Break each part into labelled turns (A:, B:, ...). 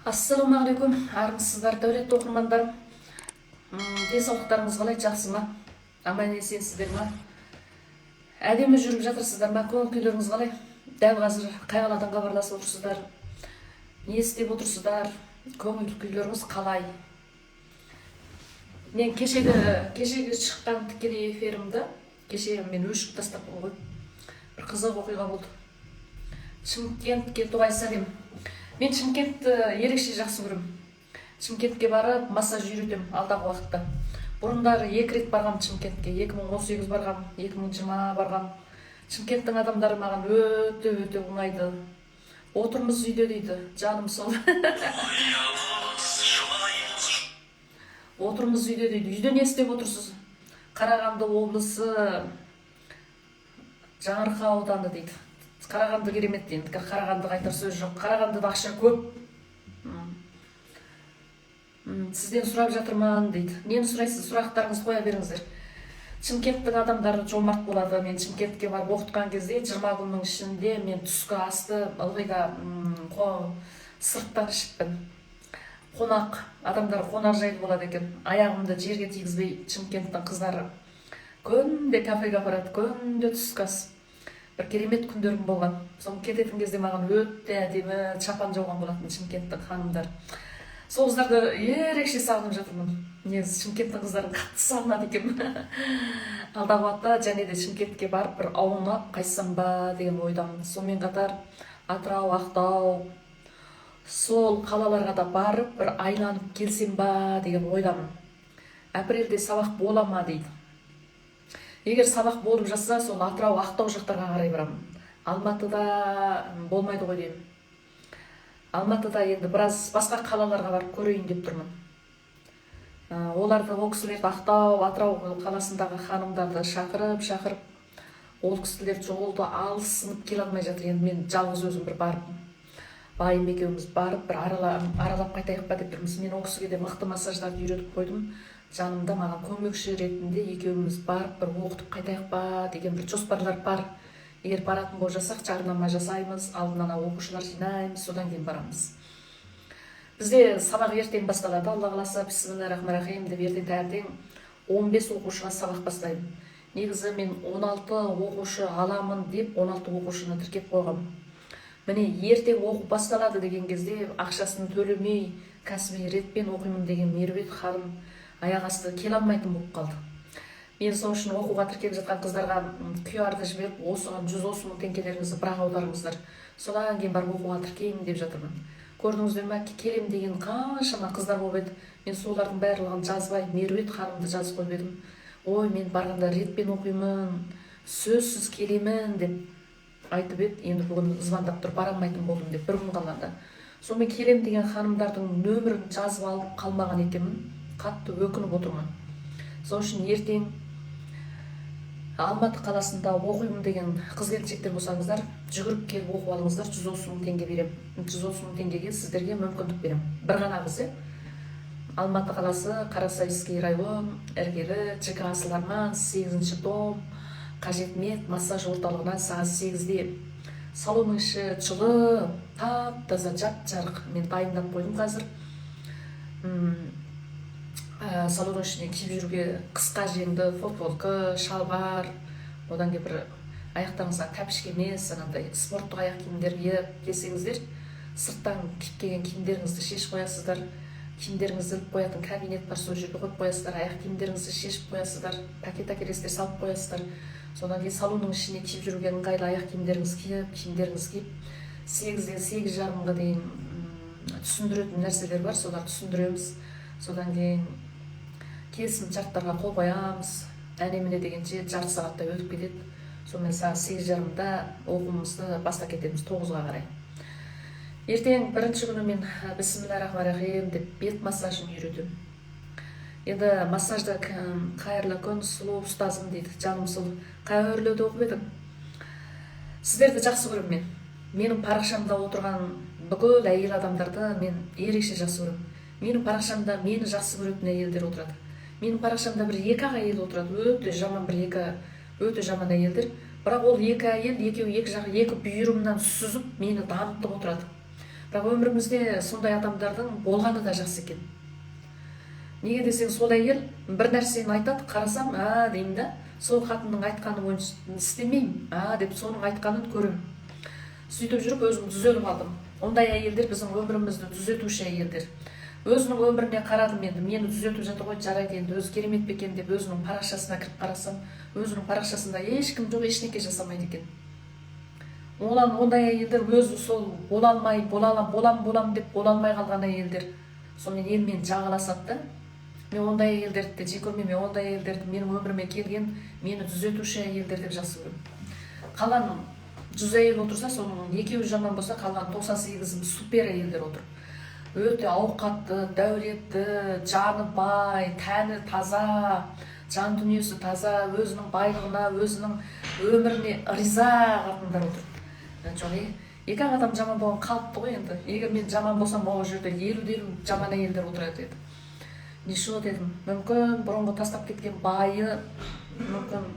A: Ассалаумағалейкум, армысыздар, дәулетті оқырмандарым. Денсаулықтарыңыз қалай, жақсы ма? Аман есенсіздер ма? Әдемі жүріп жатырсыздар ма? Көңіл күйлеріңіз қалай? Дәл қазір қай қаладан хабарласып отырсыздар? Не істеп отырсыздар? Көңіл күйлеріңіз қалай? Мен кешегі шыққан тікелей эфирімді кеше мен өшіріп тастаппын ғой. Бір қызық оқиға болды. Шымкентке туғай сәлем. Мен Шымкентті ерекше жақсы көрем. Шымкентке барып массаж үйретем алдағы уақытта. Бұрындары 2 рет барғам Шымкентке. 2018 барғам, 2020 барғам. Шымкенттің адамдары маған өте ұнайды. Отырмыз үйде дейді, жаным сол. Отырмыз үйде дейді. Үйде не істеп отырсыз? Қарағанды облысы Жаңарқа ауданы дейді. Қарағанды керемет дейді. Қарағандыға айтар сөз жоқ. Қарағандыда ақша көп. Сізден сұрап жатырман дейді. Нені сұрайсыз? Сұрақтарыңызды қоя беріңіздер. Шымкенттің адамдары жомарт болады. Мен Шымкентке барып оқытқан кезде 20 күннің ішінде мен түскі асты ылғиға сырттан ішіппін. Қонақ, адамдар қонақ жайлы болады екен. Аяғымды жерге тигізбей Шымкенттің қыздары күнде кафеге барады, күнде түскі ас. Бір керемет күндерім болған. Соң кететін кезде маған өте әдемі шапан жауған болатын Шымкенттің ханымдар. Сол қыздарды ерекше сағынып жатырмын. Негізі Шымкенттің қыздарын қатты сағынады екен. Алдағы уақытта және де Шымкентке барып бір аунап қайтсам ба деген ойдамын. Сонымен қатар Атырау, Ақтау, сол қалаларға да барып бір айланып келсем ба деген ойдамын. Апрельде сабақ бола ма дейді. Егер сабақ болып жатса, сол Атырау, Ақтау жақтарға қарай барамын. Алматыда болмайды ғой деймін. Алматыда енді біраз басқа қалаларға барып көрейін деп тұрмын. Оларды, ол кісілерді Ақтау, Атырау қаласындағы ханымдарды шақырып, ол кісілер жолды алысынып келе алмай жатыр. Енді мен жалғыз өзім бір барып, байым екеуміз барып, бір аралап қайтайық па деп тұрмыз. Мен ол кісіге де мықты массаждарды үйретіп қойдым. Жанымда маған көмекші ретінде екеуміз барып, бір оқытып қайтайық па деген бір жоспарлар бар. Егер баратын болып жасақ, жарнама жасаймыз, алдынан оқушылар жинаймыз, содан кейін барамыз. Бізде сабақ ертең басталады, Алла қаласа, бисмиллахир-рахманир-рахим деп ертең таңертең 15 оқушыға сабақ бастаймын. Негізі мен 16 оқушы аламын деп 16 оқушыны тіркеп қойғам. Міне ертең оқу басталады деген кезде ақшасын төлемей кәсіби ретпен оқимын деген Меруерт ханым аяқ асты келе алмайтын болып қалды. Мен сол үшін оқуға тіркеліп жатқан қыздарға QR-ды жіберіп, осыған 130 мың теңгелеріңізді бірақ аударыңыздар. Содан кейін барып оқуға тіркеймін деп жатырмын. Көрдіңіздер ме, келем деген қаншама қыздар болып еді. Мен солардың барлығын жазбай, Меруерт ханымды жазып қойып едім. Ой, мен барғанда ретпен оқимын, сөзсіз келемін деп айтып еді. Енді бүгін звондап тұрып бара алмайтын болдым деп бір күн қалғанда. Сонымен келем деген ханымдардың нөмірін жазып алып қалмаған екенмін. Қатты өкініп отырмын. Сол үшін ертең Алматы қаласында оқимын деген қыз-келіншектер болсаңыздар, жүгіріп келіп оқып алыңыздар, 130 мың теңге берем. 130 мың теңгеге сіздерге мүмкіндік берем. Бір ғана қыз, Алматы қаласы, Қарасайский район, іргелі, ЖК Асыларман, 8-ші дом, Қажетмет массаж орталығынан сағат 8-де. Салонның іші жылы, тап-таза, жап-жарық. Мен дайындап қойдым қазір. Салонның ішіне киіп жүруге қысқа жеңді футболка, шалбар, одан кейін бір аяқтарыңызға тәпішке емес, анандай спорттық аяқ киімдер киіп келсеңіздер, сырттан киіп келген киімдеріңізді шешіп қоясыздар, киімдеріңізді іліп қоятын кабинет бар, сол жерге қойып қоясыздар, аяқ киімдеріңізді шешіп қоясыздар, пакет-әкелестер салып қоясыздар. Содан кейін салонның ішіне киіп жүруге ыңғайлы аяқ киімдеріңіз киіп, 8-ден 8:30-ға дейін түсіндіретін нәрселер бар, солар түсіндіреміз. Содан кейін келісім шарттарға қол қоямыз. Әне-міне дегенше жарты сағатта өтіп кетеді. Сонымен сағат 8:30-да оқуымызды бастап кетеміз 9-ға қарай. Ертең бірінші күні мен бисмиллахир-рахманир-рахим деп бет массажын үйретем. Енді массажда қайырлы күн, сұлу ұстазым дейді, жаным сұлу. Қай өрлеуде оқып едің? Сіздерді жақсы көрем мен. Менің парақшамда отырған бүкіл әйел адамдарды мен ерекше жақсы көрем. Менің парақшамда мені жақсы көретін әйелдер отырады. Менің парақшамда бір 2 әйел отырады, өте жаман өте жаман әйелдер. Бірақ ол 2 әйел, екеуі екі бүйірімнен сүзіп, мені дамытып отырады. бірақ өмірімізде сондай адамдардың болғаны да жақсы екен. Неге десең, сол әйел бір нәрсені айтады, қарасам, деймін да, сол қатынның айтқаны бойынша істемеймін, деп соның айтқанын көремін. Сөйтіп жүріп өзім түзеліп алдым. Ондай әйелдер біздің өмірімізді түзетуші әйелдер. Өзінің өміріне қарадым, енді мені түзетіп жатыр ғой, жарайды, енді өзі керемет пе екен деп өзінің парақшасына кіріп қарасам, өзінің парақшасында ешкім жоқ, ештеңе жасамайды екен. Ондай әйелдер өзі сол бола алмай, болам деп бола алмай қалған әйелдер сонымен елмен жағаласады да. Мен ондай әйелдерді де жек көрмеймін. Мен ондай әйелдерді менің өміріме келген, мені түзетуші әйелдер деп жақсы көремін. Қалған 100 әйел отырса, соның 2-і жаман болса, қалған 98-і супер әйелдер отыр. Өте ауқатты, дәулетті, жаны бай, тәні таза, жан дүниесі таза, өзінің байлығына, өзінің өміріне риза қатындар отыр. Жоқ, екі адам жаман болған қалыпты ғой енді. Егер мен жаман болсам, ол жерде 50-50 жаман әйелдер отырады еді. Нешо дедім, мүмкін бұрынғы тастап кеткен байы, мүмкін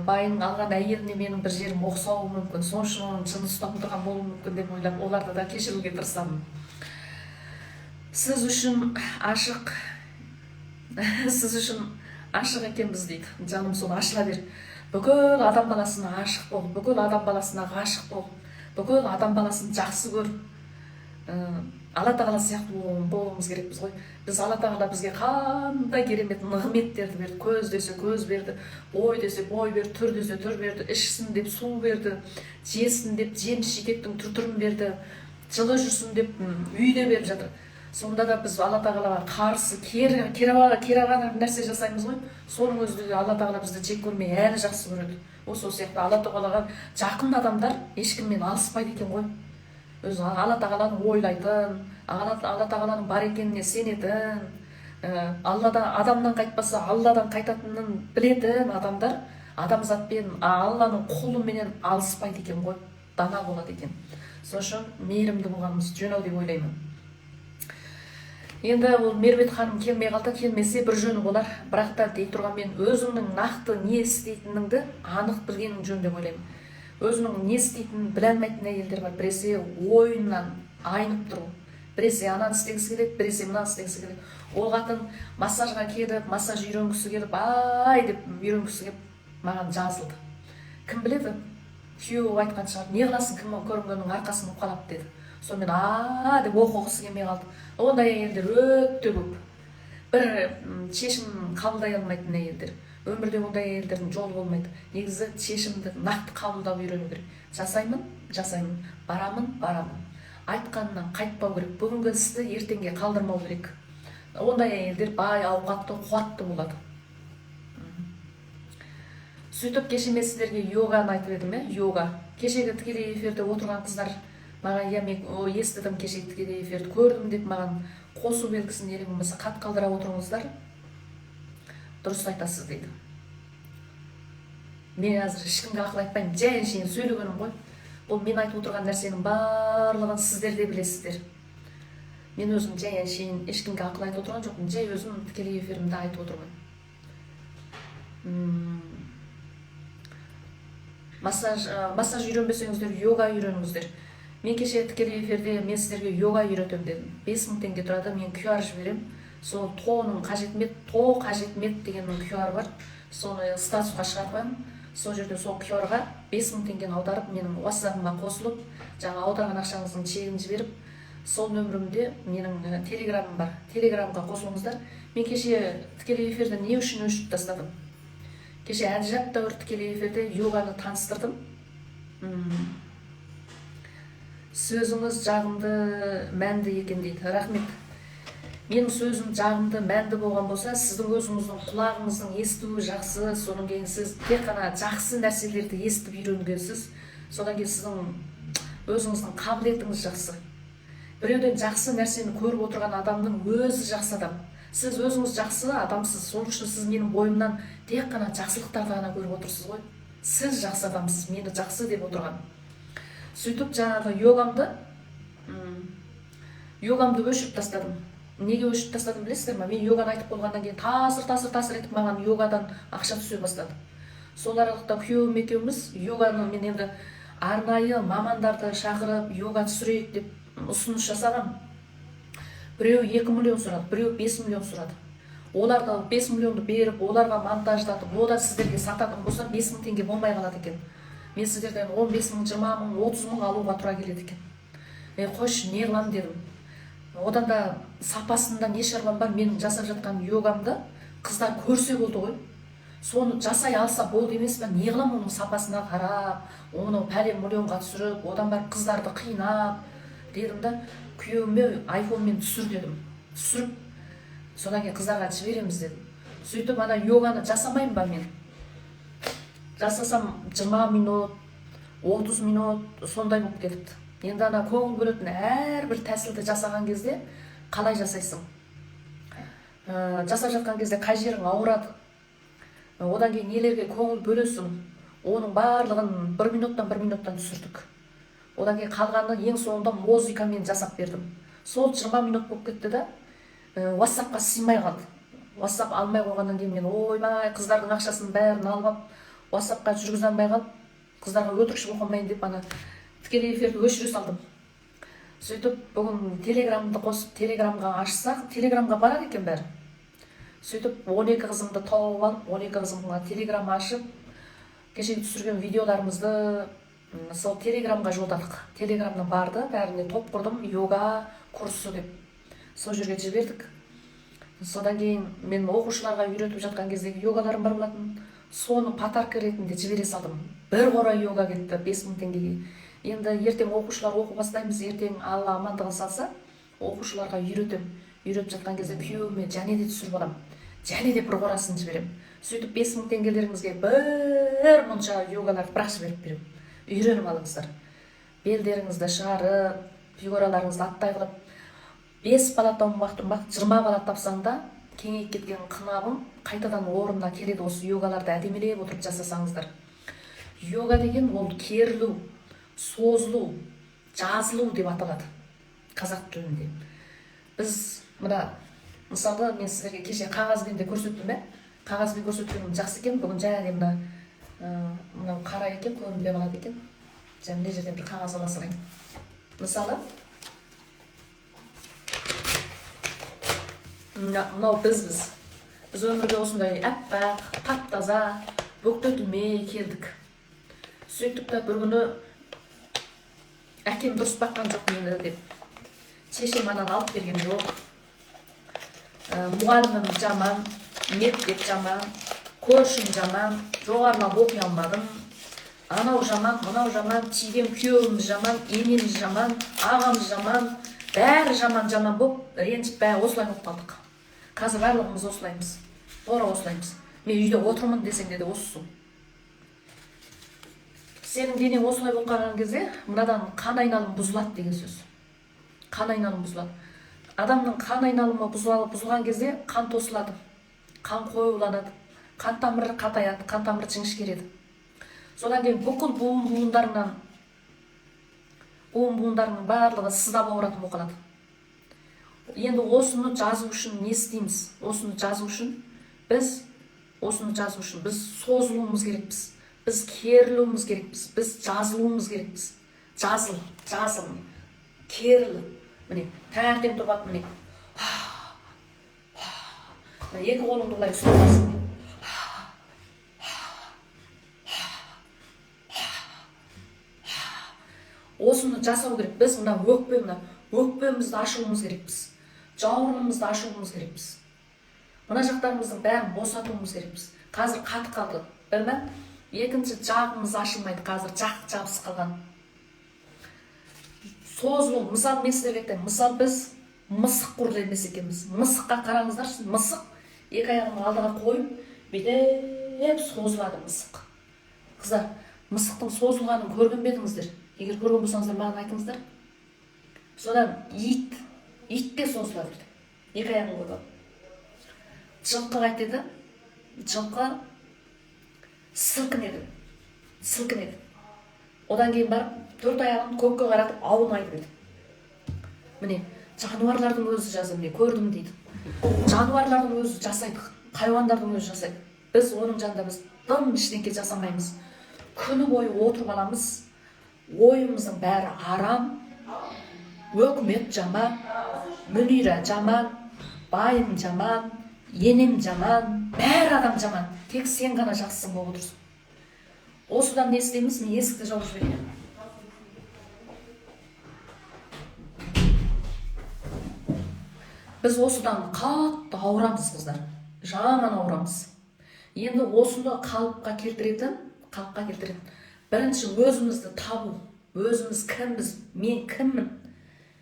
A: байының алған әйеліне менің бір жерім оқсауы мүмкін, сол үшін оның жыны ұстап тұрған болуы мүмкін деп ойлап, оларды да кешіруге тырысамын. Сіз үшін ашық, сіз үшін ашық екенбіз дейді. Жаным, соны ашыла бер. Бүкіл адам баласына ашық бол, бүкіл адам баласына ғашық бол, бүкіл адам баласын жақсы көр. Алла тағала сияқты болуымыз керекпіз ғой. Біз Алла тағала бізге қандай керемет нығметтерді берді. Көз десе көз берді, бой десе бой берді, түр десе түр берді, ішсін деп су берді, жесін деп жеміс жидектің түр-түрін берді, жылы жүрсін деп үйде беріп жатыр. Сонда да біз Алла тағалаға қарсы керағар нәрсе жасаймыз ғой. Соның өзінде Алла тағала бізді жек көрмей әлі жақсы көреді. Осы сияқты Алла тағалаға жақын адамдар ешкіммен алыспайды екен ғой. Өзі Алла тағаланы ойлайтын, Алла тағаланың бар екеніне сенетін, адамнан қайтпаса Алладан қайтатынын білетін адамдар адамзатпен, Алланың құлыменен алыспайды екен ғой, дана болады екен. Сол үшін мейірімді болғанымыз жөн ау деп ойлаймын. Енді ол Меруерт ханым келмей қалды, келмесе бір жөні болар, бірақ та дей тұрған мен өзіңнің нақты не істейтініңді анық білгенің жөн деп ойлаймын. Өзінің не істейтінін біле алмайтын әйелдер бар. Біресе ойыннан айнып тұру, біресе ананы істегісі келеді, біресе мынаны істегісі келеді. Ол қатын массажға келіп, массаж үйренгісі келіп, деп үйренгісі келіп маған жазылды. Кім біледі? Күйеуі айтқан шығар, не қыласың, кім көрінгеннің арқасын уқалап деді. Сонымен деп оқығысы келмей қалды. Ондай әйелдер өте көп. Бір шешім қабылдай алмайтын әйелдер. Өмірде ондай әйелдердің жолы болмайды. Негізі шешімді нақты қабылдау үйрену керек. Жасаймын, барамын. Айтқанынан қайтпау керек. Бүгінгі істі ертеңге қалдырмау керек. Ондай әйелдер бай, ауқатты, қуатты болады. Сөйтіп кеше мен сіздерге йоганы айтып едім, йога. Кешегі тікелей эфирде отырған қыздар маған, мен естідім, кешегі тікелей эфирді көрдім деп маған қосу белгісін не болмаса хат қалдыра отырыңыздар. Дұрыс айтасыз дейді. Мен әзір ешкімге ақыл айтпаймын, жай әншейін сөйлегенім ғой. Бұл мен айтып отырған нәрсенің барлығын сіздер де білесіздер. Мен өзім жай әншейін ешкімге ақыл айтып отырған жоқпын, жай өзім тікелей эфирімде айтып отырмын. Массаж үйренбесеңіздер, йога үйреніңіздер. Мен кеше тікелей эфирде мен сіздерге йога үйретем дедім. 5000 теңге тұрады, мен QR жіберем. Сол тоның қажетмет дегеннің QR бар. Соны статусқа шығарып қоямын. Сол жерде сол QR-ға 5000 теңгені аударып, менің WhatsApp-ыма қосылып, жаңа аударған ақшаңыздың чегін жіберіп, сол нөмірімде менің телеграмым бар. Телеграмға қосылыңыздар. Мен кеше тікелей эфирді не үшін өшіріп тастадым? Кеше әбжәптәуір тікелей эфирде йоганы таныстырдым. Сөзіңіз жағымды, мәнді екен дейді. Рахмет. Менің сөзім жағымды, мәнді болған болса, сіздің өзіңіздің құлағыңыздың естуі жақсы, содан кейін сіз тек қана жақсы нәрселерді естіп үйренгенсіз, содан кейін сіздің өзіңіздің қабілетіңіз жақсы. Біреуден жақсы нәрсені көріп отырған адамның өзі жақсы адам. Сіз өзіңіз жақсы адамсыз, сол үшін сіз менің бойымнан тек қана жақсылықтарды ғана көріп отырсыз ғой. Сіз жақсы адамсыз, мені жақсы деп отырған. Сөйтіп жаңағы йогамды өшіріп тастадым. Неге өшіріп тастадым білесіздер ма? Мен йоганы айтып болғаннан кейін тасыр етіп маған йогадан ақша түсе бастады. Сол аралықта күйеуім екеуміз йоганы мен енді арнайы мамандарды шақырып йога түсірейік деп ұсыныс жасаған. Біреу 2 миллион сұрады, біреу 5 миллион сұрады. Оларға 5 миллионды беріп, оларға монтаждатып, ода сіздерге сататын болса 5 мың теңге болмай қалады екен. Мен сіздерден 15 мың, 20 мың, 30 мың алуға тура келеді екен. Қойшы, не қылам дедім. Одан да сапасында не шаруам бар, менің жасап жатқан йогамды қыздар көрсе болды ғой. Соны жасай алса болды емес пе, не қылам оның сапасына қарап, оны пәлен миллионға түсіріп, одан бар қыздарды қинап дедім да, күйеуіме айфонмен түсір дедім. Түсіріп, содан кейін қыздарға жібереміз дедім. Сөйтіп ана йоганы жасамаймын ба мен? Жасасам 20 минут, 30 минут сондай болып кетіпті. Енді ана көңіл бөлетін әрбір тәсілді жасаған кезде қалай жасайсың? Жасап жатқан кезде қай жерің ауырады? Одан кейін нелерге көңіл бөлесің? Оның барлығын 1 минуттан түсірдік. Одан кейін қалғаны ең соңында музыкамен жасап бердім. Сол 20 минут болып кетті да, WhatsApp-қа сыймай қалды. WhatsApp алмай қойғаннан кейін мен ойбай, қыздардың ақшасын бәрін алып, WhatsApp-қа жүргізе алмай қалып, қыздарға өтірікші болмайын деп ана тікелей эфирді өшіре салдым. Сөйтіп бүгін телеграмды қосып, телеграмға ашсақ, телеграмға барады екен бәрі. Сөйтіп 12 қызымды тауып алып, 12 қызымға телеграм ашып, кешегі түсірген видеоларымызды сол телеграмға жолдадық. Телеграмнан барды, бәріне топ құрдым, йога курсы деп. Сол жерге жібердік. Содан кейін мен оқушыларға үйретіп жатқан кездегі йогаларым бар болатын. Соны подарка ретінде жібере салдым. Бір қора йога кетті 5 мың теңгеге. Енді ертең оқушылар оқу бастаймыз, ертең Алла амандығын салса, оқушыларға үйретіп жатқан кезде күйеуіме және де түсіріп аламын. Және де бір қорасын жіберем. Сөйтіп 5 мың теңгелеріңізге бір мұнша йогаларды бірақ жіберіп берем. Үйреніп алыңыздар. Белдеріңізді шығарып, фигураларыңызды аттай қылып, 5 бала тауып 20 бала тапсаң да, кеңейіп кеткен қынабым қайтадан орнына келеді. Осы йогаларды әдемелеп отырып жасасаңыздар. Йога деген ол керілу, созылу, жазылу деп аталады қазақ тілінде. Біз мына мысалы мен сіздерге кеше қағазбен де көрсеттім бе? Қағазбен көрсеткенім жақсы екен. Бүгін және мына қара екен, көрінбей қалады екен. Және мына жерден бір қағаз ала салайын. Мысалы мынау біз өмірге осындай әппақ, тап-таза, бөктетілмей келдік. Сөйттік та бір күні әкем дұрыс баққан жоқ мені деп. Шешем анан алып берген жоқ. Мұғалімім жаман, мектеп жаман, көршім жаман, жоғарылап оқи алмадым. Анау жаман, мынау жаман, тиген күйеуіміз жаман, енеміз жаман, ағамыз жаман, бәрі жаман болып, ренжіп бәрі осылай болып қалдық. Қазір барлығымыз осылаймыз. Тура осылаймыз. Мен үйде отырмын десең де осысың. Сенің денең осылай болып қалған кезде, мынадан қан айналымы бұзылады деген сөз. Қан айналымы бұзылады. Адамның қан айналымы бұзылған кезде қан тосылады, қан қоюланады, қан тамыры қатаяды, қан тамыры жіңішкереді. Содан кейін бүкіл буындарының барлығы сыздап ауыратын болып қалады. Енді осыны жазу үшін не істейміз? Осыны жазу үшін біз созылуымыз керекпіз. Біз керілуіміз керекпіз. Біз жазылуымыз керекпіз. Жазыл, керілі. Міне, таңертең тұрып, міне. Екі қолыңды олай ұстап аласың. Осыны жасау керек. Біз өкпемізді ашуымыз керекпіз. Жауырынымызды ашуымыз керекпіз. Мына жақтарымыздың бәрін босатуымыз керекпіз. Қазір қатып қалды. Білмә? Екінші жағымыз ашылмайды. Қазір жабысып қалған. Созылу. Мысал мен сіздерге айтайын. Мысал біз мысық құрлы емес екенбіз. Мысыққа қараңыздар. Мысық екі аяғын алдыға қойып, бедеп созылады мысық. Қыздар, мысықтың созылғанын көрген бе едіңіздер? Егер көрген болсаңыздар, маған айтыңыздар. Содан ит те созылады. Екі аяғын қойып. Жылқы қайтеді. Жылқы сілкінеді. Одан кейін барып, 4 аяғын көкке қаратып аунайды дейді. Міне, жануарлардың өзі жазды, міне, көрдім дейді. Жануарлардың өзі жасайды, хайуандардың өзі жасайды. Біз оның жанында біз дым ештеңке жасамаймыз. Күні бойы отырып аламыз, ойымыздың бәрі арам, өкімет жаман, Мүнира жаман, байым жаман, енем жаман, бәрі адам жаман, тек сен ғана жақсысың болып отырсың. Осыдан не істейміз? Мен есікті жауып жіберейін. Біз осыдан қатты ауырамыз, қыздар. Жаман ауырамыз. Енді осыны қалыпқа келтіретін, бірінші өзімізді табу. Өзіміз кімбіз? Мен кіммін?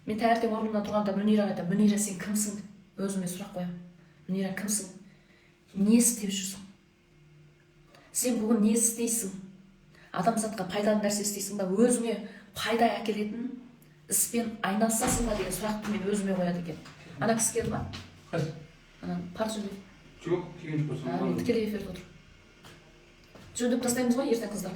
A: Мен таңертең орнымнан тұрғанда Мүнираға айтамын: Мүнира, сен кімсің? Өзіме сұрақ қоямын. Мүнира, кімсің? Не істеп жүрсің? Сен бүгін не істейсің? Адамзатқа пайдалы нәрсе істейсің ба? Өзіңе пайда әкелетін іспен айналысасың ба деген сұрақты мен өзіме қояды екен. Ана кісі келді ма? Пар жөндеп.
B: Жоқ, келген жоқпын.
A: Мен тікелей эфирде отыр. Жөндеп тастаймыз ғой ертең, қыздар.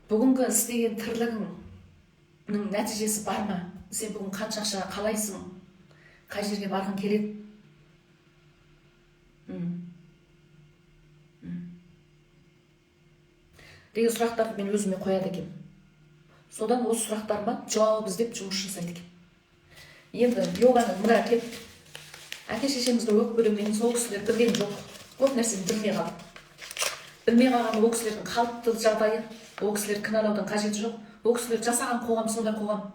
A: Бүгінгі істеген тірлігіңнің нәтижесі бар ма? Сен бүгін қанша ақша қалайсың? Қай жерге барғың келеді? Деген сұрақтарды мен өзіме қояды екен. Содан осы сұрақтарыма жауап іздеп жұмыс жасайды екен. Енді йоганы мына келіп, әке шешемізді өкпелеумен сол кісілер білген жоқ. Көп нәрсені білмей қалды. Білмей қалған ол кісілердің қалыпты жағдайы, ол кісілер кінәлаудың қажеті жоқ. Ол кісілер жасаған қоғам сондай қоғам.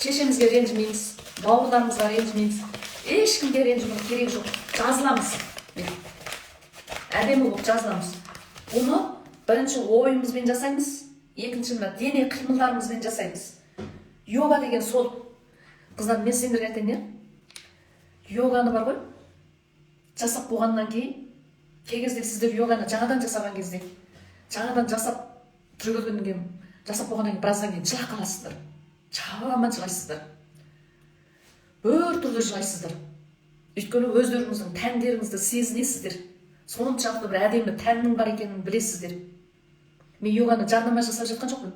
A: Шешемізге ренжімейміз, бауырларымызға ренжімейміз. Ешкімге ренжіме керек жоқ. Жазыламыз. Әдемі болып жазыламыз. Оны бірінші ойымызбен жасаймыз, екінші дене қимылдарымызбен жасаймыз. Йога деген сол. Қыздар, мен сендерге айтайын, йоганы бар ғой, жасап болғаннан кейін, кей кезде сіздер йоганы жаңадан жасаған кезде, жаңадан жасап жүргеннен кейін, жасап болғаннан кейін біраздан кейін жылап қаласыздар. Жаман жылайсыздар. Бір түрлі жылайсыздар. Өйткені өздеріңіздің тәндеріңізді сезінесіздер. Соншалықты бір әдемі тәннің бар екенін білесіздер. Мен йоганы жарнама жасап жатқан жоқпын.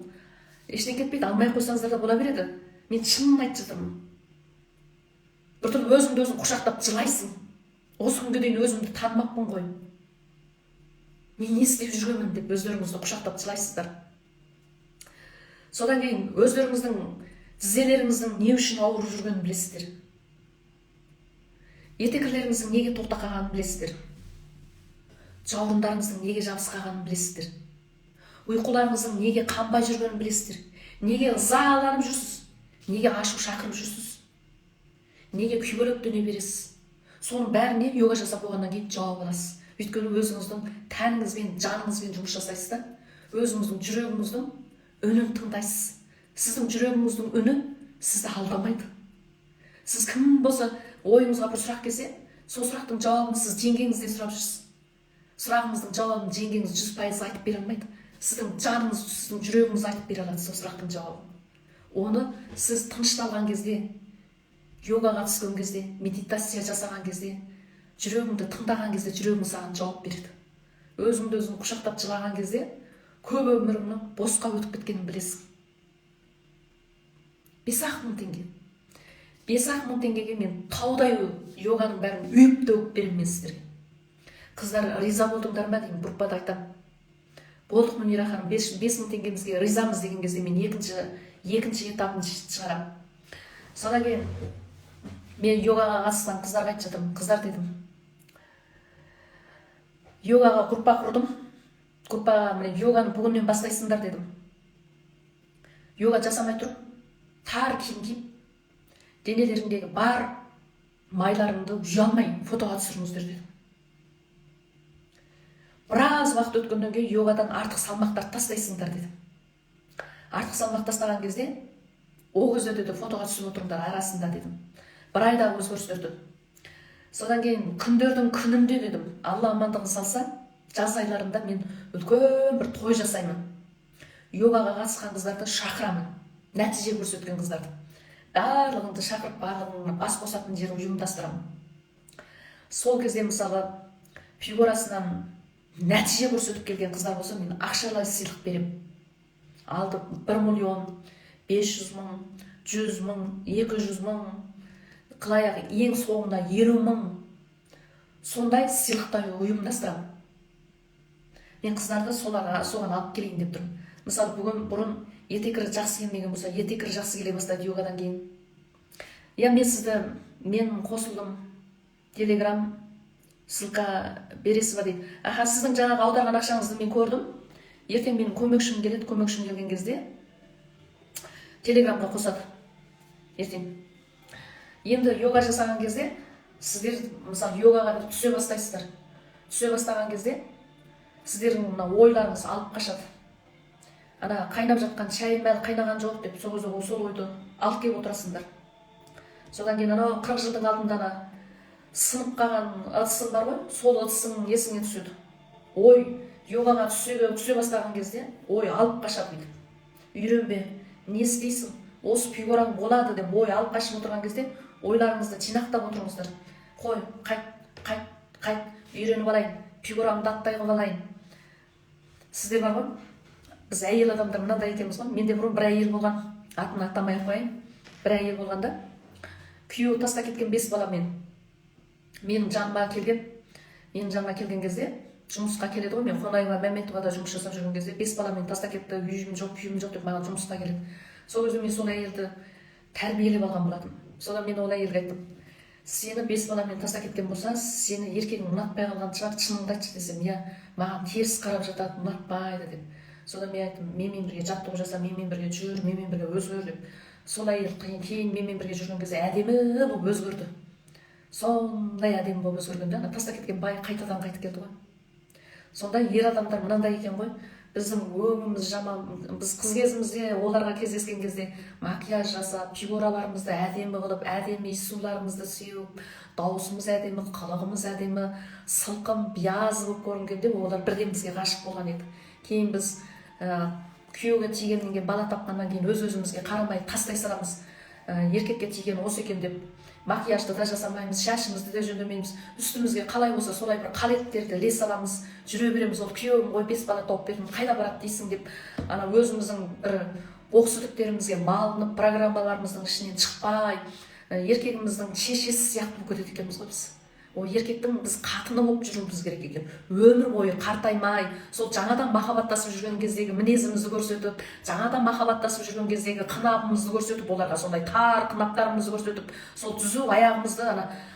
A: Ештеңе кетпейді, алмай қойсаңыздар да бола береді. Мен шынын айтып жатырмын. Біртүрлі өзіңді өзің құшақтап жылайсың. Осы күнге дейін өзімді танымаппын ғой. Мен не істеп жүргенмін деп өздеріңізді құшақтап жылайсыздар. Содан кейін өздеріңіздің тізелеріңіздің не үшін ауырып жүргенін білесіздер. Етекілеріңіздің неге тоқтақағанын білесіздер. Жауырындарыңыздың неге жабысқағанын білесіздер. Ұйқыларыңыздың неге қанбай жүргенін білесіздер. Неге ызаланып жүрсіз. Неге ашу шақырып жүрсіз. Неге күйбелектене бересіз. Соның бәріне йога жасап болғаннан кейін жауап аласыз. Өйткені өзіңіздің тәніңізбен, жаныңызбен жұмыс жасайсыз да, өзіңіздің жүрегіңіздің үнін тыңдайсыз. Сіздің жүрегіңіздің үні сізді алдамайды. Сіз кім болса ойыңызға бір сұрақ келсе, сол сұрақтың жауабын сіз жеңгеңізден сұрап жүрсіз. Сұрағыңыздың жауабын жеңгеңіз 100% айтып бере алмайды. Сіздің жаныңыз, сіздің жүрегіңіз айтып бере алады сол сұрақтың жауабын. Оны сіз тынышталған кезде, йогаға түскен кезде, медитация жасаған кезде, жүрегіңді тыңдаған кезде жүрегің саған жауап береді. Өзіңді өзің құшақтап жылаған кезде көп өміріңнің босқа өтіп кеткенін білесің. 5-ақ мың теңге. 5-ақ мың теңгеге мен таудай йоганың бәрін үйіп төгіп беремін сіздерге. Қыздар, риза болдыңдар ма деймін, бұрпада айтамын. Болдық Мүнира ханым, 5 мың теңгемізге ризамыз деген кезде мен екінші этабын шығарамын. Содан кейін мен йогаға қатысқан қыздарға айтып жатырмын. Қыздар дедім, йогаға группа құрдым. Группаға міне йоганы бүгіннен бастайсыңдар дедім. Йога жасамай тұрып, тар киім киіп, денелеріңдегі бар майларыңды ұялмай фотоға түсіріңіздер дедім. Біраз уақыт өткеннен кейін йогадан артық салмақтарды тастайсыңдар дедім. Артық салмақ тастаған кезде, ол кезде де фотоға түсіп отырыңдар арасында дедім. Бір айда өзгерістерді. Содан кейін күндердің күнінде дедім, Алла амандығын салса, жаз айларында мен үлкен бір той жасаймын. Йогаға қатысқан қыздарды шақырамын. Нәтиже көрсеткен қыздарды. Барлығыңды шақырып, барлығыңды бас қосатын жерін ұйымдастырамын. Сол кезде мысалы фигурасынан нәтиже көрсетіп келген қыздар болса, мен ақшалай сыйлық беремін. Алды 1 миллион, 500 мың, 100 мың, 200 мың, қылаяқ ең соңында 50 мың. Сондай сыйлықтай ұйымдастырамын. мен қыздарды соған алып келейін деп тұрмын. Мысалы бүгін бұрын етекірі жақсы келмеген болса, етекірі жақсы келе бастады йогадан кейін. Мен қосылдым, телеграм ссылка бересіз ба дейді. Сіздің жаңағы аударған ақшаңызды мен көрдім. Ертең менің көмекшім келеді, көмекшім келген кезде телеграмға қосады. Ертең. Енді йога жасаған кезде сіздер мысалы йогаға түсе бастайсыздар. Түсе бастаған кезде сіздердің мына ойларыңыз алып қашады. Қайнап жатқан шайым әлі қайнаған жоқ деп сол ойды алып келіп отырасыңдар. Содан кейін 40 жылдың алдында сынып қалған ыдысың бар ғой, сол ыдысың есіңе түседі. Ой, йогаға түсе бастаған кезде ой алып қашады дейді. Үйренбе, не істейсің? Осы фигураң болады деп ой алып қашып отырған кезде ойларыңызды жинақтап отырыңыздар. Қой, қайт, үйреніп алайын, фигурамды аттай қылып алайын. Сіздер бар ғой, біз әйел адамдар мынандай етеміз ғой. Менде бұрын бір әйел болған, атын атамай ақ қояйын. Бір әйел болғанда күйеуі тастап кеткен 5 бала менің жаныма келген кезде жұмысқа келеді ғой. Мен Қонаева Мәметовада жұмыс жасап жүрген кезде 5 баламен тастап кетті, үйім жоқ деп маған жұмысқа келеді. Сол кезде мен сол әйелді тәрбиелеп алған болатым. Содан мен ол әйелге айттым: сені 5 баламен тастап кеткен болса, сені еркегің ұнатпай қалған шығар, шыныңды айтшы десем, маған теріс қарап жатады, ұнатпайды деп. Содан мен айттым: менімен бірге жаттығу жаса, менімен бірге жүр, менімен бірге өзгер деп. Сол әйел кейін менімен бірге жүрген кезде әдемі болып өзгерді. Сондай әдемі болып өзгергенде тастап кеткен бай қайтадан қайтып келді ғой. Сонда ер адамдар мынандай екен ғой, біздің өңіміз жаман, біз қыз кезімізде оларға кездескен кезде макияж жасап, фигураларымызды әдемі қылып, әдемі иіссуларымызды сеуіп, дауысымыз әдемі, қылығымыз әдемі, сылқым, биязы болып көрінгенде олар бірден бізге ғашық болған еді. Кейін біз күйеуге тигеннен кейін, бала тапқаннан кейін өз-өзімізге қарамай тастай саламыз. Еркекке тиген осы екен деп макияжды да жасамаймыз, шашымызды да жөндемейміз. Үстімізге қалай болса солай бір қалеттерді іле саламыз, жүре береміз. Ол күйеуім ғой 5 бала тауып бердім, қайда барады дейсің деп, өзіміздің бір оқсүдіктерімізге малынып, программаларымыздың ішінен шықпай, еркегіміздің шешесі сияқты болып кетеді екенбіз ғой біз. Ол еркектің біз қатыны болып жүруіміз керек екен. Өмір бойы қартаймай, сол жаңадан махаббаттасып жүрген кездегі мінезімізді көрсетіп, жаңадан махаббаттасып жүрген кездегі қынабымызды көрсетіп, оларға сондай тар қынаптарымызды көрсетіп, сол түзу аяғымызды,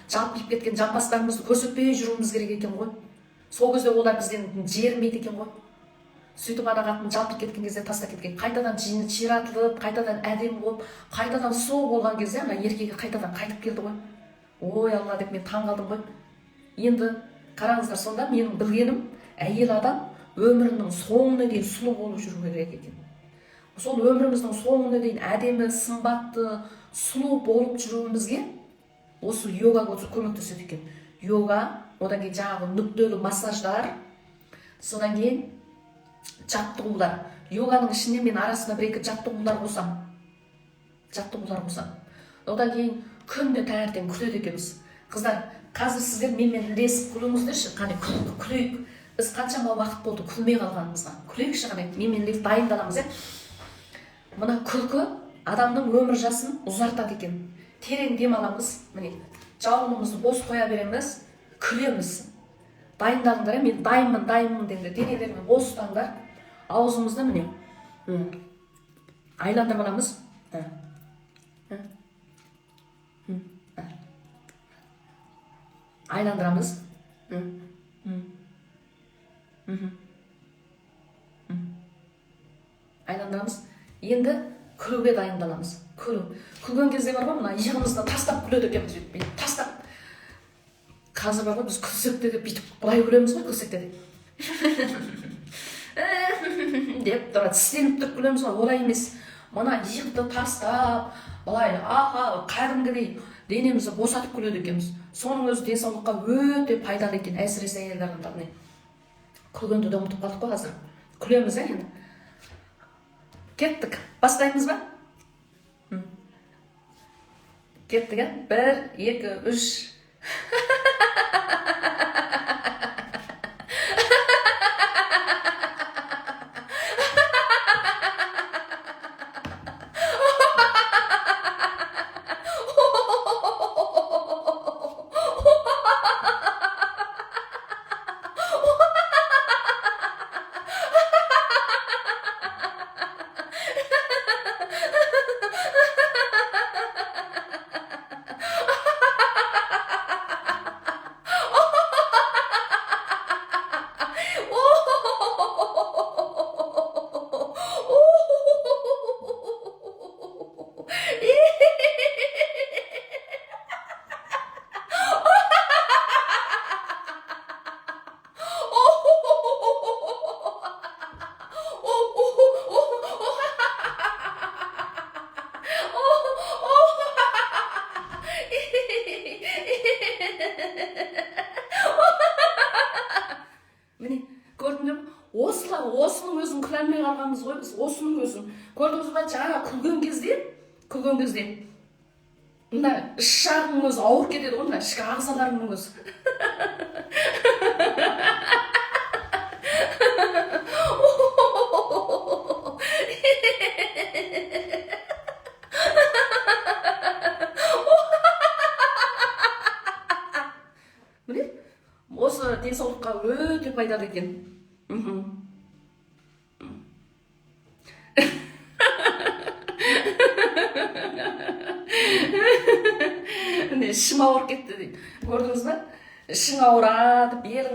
A: жалпиып кеткен жамбастарымызды көрсетпей жүруіміз керек екен ғой. Сол кезде олар бізден жермейді екен ғой. Сөйтіп қатын жалпиып кеткен кезде тастап кеткен, қайтадан ширатылып, қайтадан әдемі болып, қайтадан сол болған кезде еркегі қайтадан қайтып келді ғой. Ой Алла деп мен таң қалдым ғой. Енді қараңыздар, сонда менің білгенім, әйел адам өмірінің соңына дейін сұлу болып жүру керек екен. Сол өміріміздің соңына дейін әдемі, сымбатты, сұлу болып жүруімізге осы йога көмектеседі екен. Йога, одан кейін жаңағы нүктелі массаждар, содан кейін жаттығулар. Йоганың ішінде мен арасына бір-екі жаттығулар қосам. Одан кейін күнде таңертең күледі екенбіз. Қыздар, қазір сіздер менімен ілесіп күліңіздерші, қане күлейік. Біз қаншама уақыт болды күлмей қалғанымызға. Күлейікші, қане менімен ілесіп дайындаламыз. Мына күлкі адамның өмір жасын ұзартады екен. Терең дем аламыз, міне жауынымызды бос қоя береміз, күлеміз. Дайындалыңдар, мен дайынмын деңдер, денелермен бос ұстаңдар. Аузымызды міне айландырып аламыз. Айландырамыз. Айландырамыз. Енді күлуге дайындаламыз. Күлген кезде бар ғой, мына иығымызды тастап күледі екенбіз. Тастап. Қазір бар ғой, біз күлсекте де бүйтіп былай күлеміз ғой, күлсекте де. Деп тістеніп тұрып күлеміз ғой, олай емес. Мына иықты тастап, былай қадімгідей денемізді босатып күледі екенбіз. Соның өзі денсаулыққа өте пайдалы екен, әсіресе әйел адамдарына. Күлгенді де ұмытып қалдық қой қазір. Күлеміз енді. Кеттік. Бастаймыз ба? Кеттік, 1, 2, 3. алғанбыз ғой біз осының өзін. Көрдіңіз ба, жаңа күлген кезде мына іш жағының өзі ауыр кетеді ғой, мына ішкі ағзаларының өзі. Міне, осы денсаулыққа өте пайдалы екен. Міне, ішім ауырып кетті дейді. Көрдіңіз ба? Ішің ауырады, белің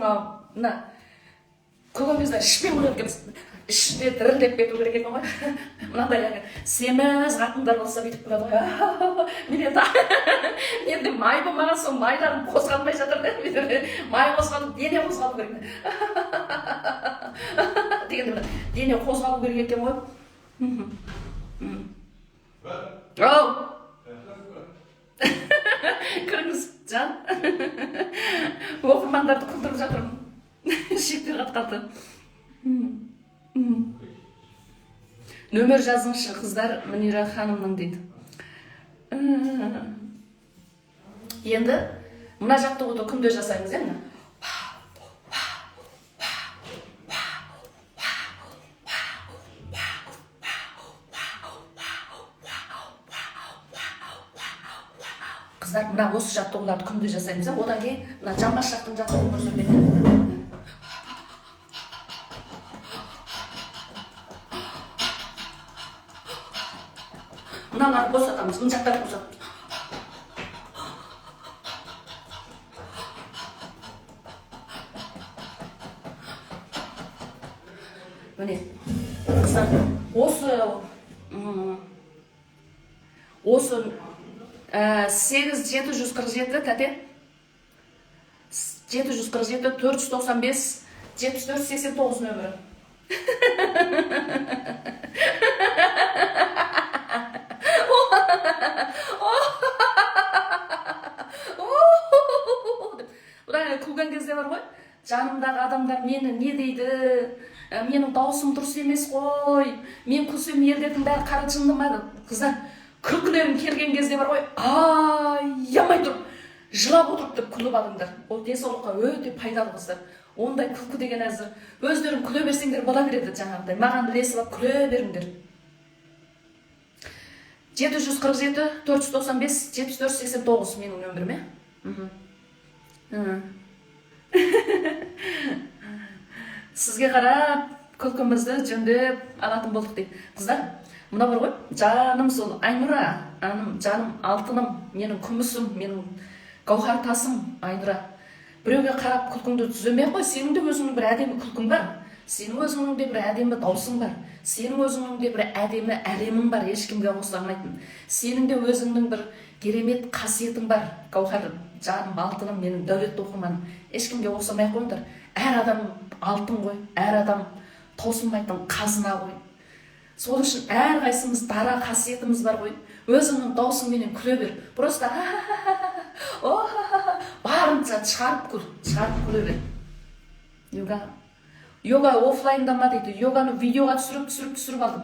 A: мына күлген кезде ішпен күледі екенбіз. Іште дірілдеп кету керек екен ғой. Мынандай семіз қатындар болса бүйтіп күледі ғой. Мен енді май болмаған соң майларым қозғалмай жатыр да. Май қозғалып, дене қозғалу керек. Дегенде дене қозғалу керек екен ғой. Ау! Кіріңіз, жан. Оқырмандарды күлдіріп жатырмын. Шектер қатқаты. Нөмір жазыңызшы, қыздар, Мөнира ханымның дейді. Енді мына жаттығуды күнде жасаймыз, енді. Қыздар, мына осы жаттығуларды күнде жасаймыз, одан кейін мына жамбас жақтың жаттығуын көрсетемін. Мыналарды босатамыз, мына жақтарды босатамыз. Міне, қыздар, осы 8747 тәте 747 495 7489 нөмірі. Бұдан күлген кезде бар ғой, жанымдағы адамдар мені не дейді, менің даусым дұрыс емес қой, мен күлсем елдердің бәрі қара жындымады. Қыздар, күлкілерім келген кезде бар ғой, аямай тұрып, жылап отырып деп күліп алыңдар. Ол денсаулыққа өте пайдалы, қыздар. Ондай күлкі деген әзір. Өздерің күле берсеңдер бола береді жаңағыдай. Маған ілесіп алып күле беріңдер. 747 495 7489 менің нөміріме. Сізге қарап күлкімізді жөндеп алатын болдық дейді. Қыздар, мына бар ғой, жаным сол Айнұра, жаным алтыным, менің күмісім, менің гауһар тасым Айнұра. Біреуге қарап күлкіңді түземей қой, сенің де өзіңнің бір әдемі күлкің бар. Сенің өзіңнің де бір әдемі даусың бар. Сенің өзіңнің де бір әдемі әлемің бар, ешкімге қосылмайтын. Сенің де өзіңнің бір керемет қасиетің бар. Гауһар, жаным алтыным, менің дәулетті оқырманым. Ешкімге қосылмай қойыңдар. Әр адам алтын ғой, әр адам таусылмайтын қазына ғой. Сол үшін әр қайсымыз дара қасиетіміз бар ғой. Өзіңнің даусыңменен күле бер. Просто барынша шығарып күле бер. Йога офлайнда ма дейді. Йоганы видеоға түсіріп алдым.